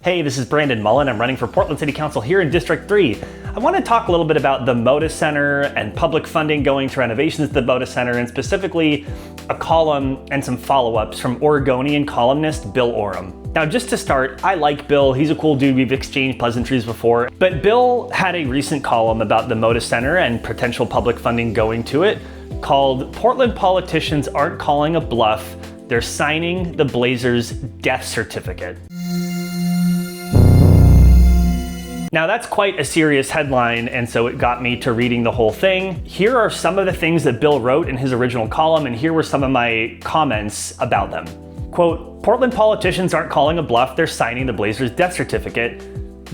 Hey, this is Brandon Mullen. I'm running for Portland City Council here in District 3. I want to talk a little bit about the Moda Center and public funding going to renovations at the Moda Center, and specifically a column and some follow-ups from Oregonian columnist Bill Oram. Now, just to start, I like Bill. He's a cool dude. We've exchanged pleasantries before. But Bill had a recent column about the Moda Center and potential public funding going to it called "Portland Politicians Aren't Calling a Bluff. They're Signing the Blazers' Death Certificate." Now that's quite a serious headline, and so it got me to reading the whole thing. Here are some of the things that Bill wrote in his original column, and here were some of my comments about them. Quote, "Portland politicians aren't calling a bluff, they're signing the Blazers' death certificate."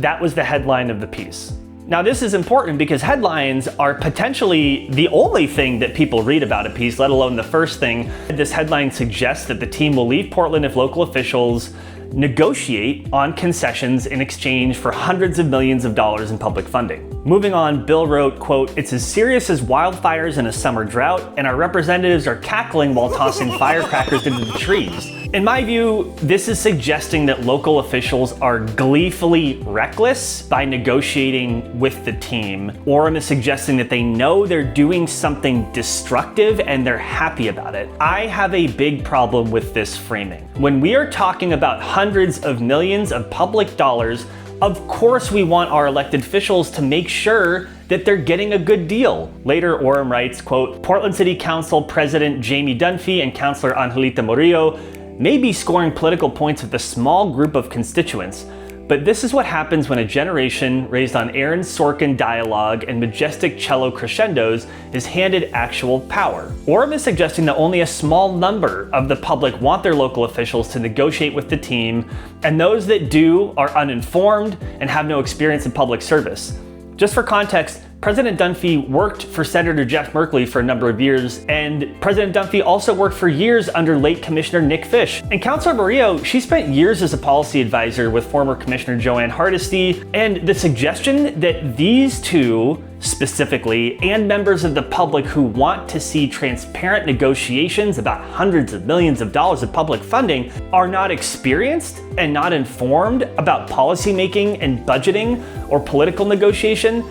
That was the headline of the piece. Now this is important because headlines are potentially the only thing that people read about a piece, let alone the first thing. This headline suggests that the team will leave Portland if local officials negotiate on concessions in exchange for hundreds of millions of dollars in public funding. Moving on, Bill wrote, quote, "It's as serious as wildfires in a summer drought, and our representatives are cackling while tossing firecrackers into the trees." In my view, this is suggesting that local officials are gleefully reckless by negotiating with the team. Oram is suggesting that they know they're doing something destructive and they're happy about it. I have a big problem with this framing. When we are talking about hundreds of millions of public dollars, of course we want our elected officials to make sure that they're getting a good deal. Later, Oram writes, quote, "Portland City Council President Jamie Dunphy and Councilor Angelita Murillo may be scoring political points with a small group of constituents, but this is what happens when a generation raised on Aaron Sorkin dialogue and majestic cello crescendos is handed actual power." Oram is suggesting that only a small number of the public want their local officials to negotiate with the team, and those that do are uninformed and have no experience in public service. Just for context, President Dunphy worked for Senator Jeff Merkley for a number of years, and President Dunphy also worked for years under late Commissioner Nick Fish. And Councilor Murillo, she spent years as a policy advisor with former Commissioner Joanne Hardesty, and the suggestion that these two specifically, and members of the public who want to see transparent negotiations about hundreds of millions of dollars of public funding, are not experienced and not informed about policymaking and budgeting or political negotiation,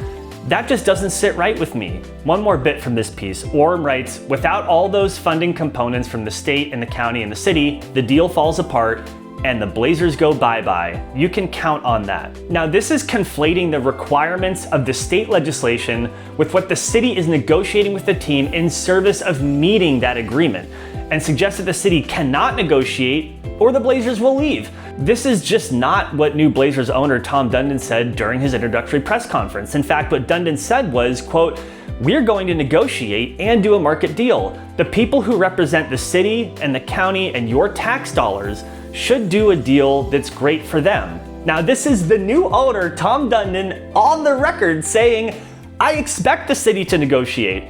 that just doesn't sit right with me. One more bit from this piece. Oram writes, "Without all those funding components from the state and the county and the city, the deal falls apart and the Blazers go bye-bye. You can count on that." Now this is conflating the requirements of the state legislation with what the city is negotiating with the team in service of meeting that agreement, and suggests that the city cannot negotiate or the Blazers will leave. This is just not what new Blazers owner Tom Dundon said during his introductory press conference. In fact, what Dundon said was, quote, "We're going to negotiate and do a market deal. The people who represent the city and the county and your tax dollars should do a deal that's great for them." Now this is the new owner, Tom Dundon, on the record saying, "I expect the city to negotiate."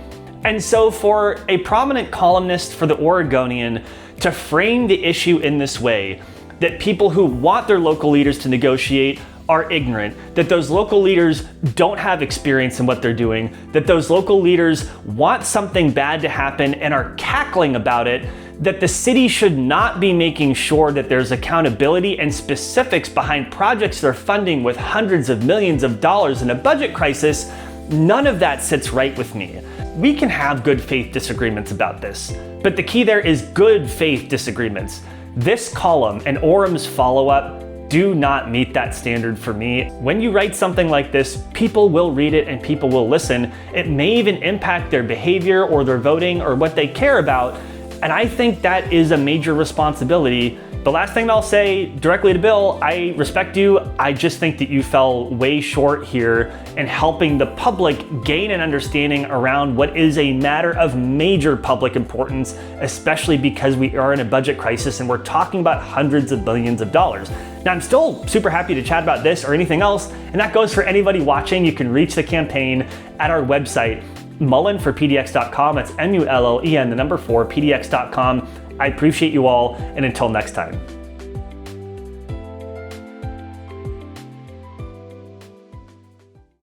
And so for a prominent columnist for the Oregonian to frame the issue in this way, that people who want their local leaders to negotiate are ignorant, that those local leaders don't have experience in what they're doing, that those local leaders want something bad to happen and are cackling about it, that the city should not be making sure that there's accountability and specifics behind projects they're funding with hundreds of millions of dollars in a budget crisis, none of that sits right with me. We can have good faith disagreements about this, but the key there is good faith disagreements. This column and Oram's follow-up do not meet that standard for me. When you write something like this, people will read it and people will listen. It may even impact their behavior or their voting or what they care about, and I think that is a major responsibility. The last thing I'll say directly to Bill, I respect you. I just think that you fell way short here in helping the public gain an understanding around what is a matter of major public importance, especially because we are in a budget crisis and we're talking about hundreds of billions of dollars. Now, I'm still super happy to chat about this or anything else, and that goes for anybody watching. You can reach the campaign at our website, mullenforpdx.com. That's MULLEN, the number 4, pdx.com. I appreciate you all, and until next time.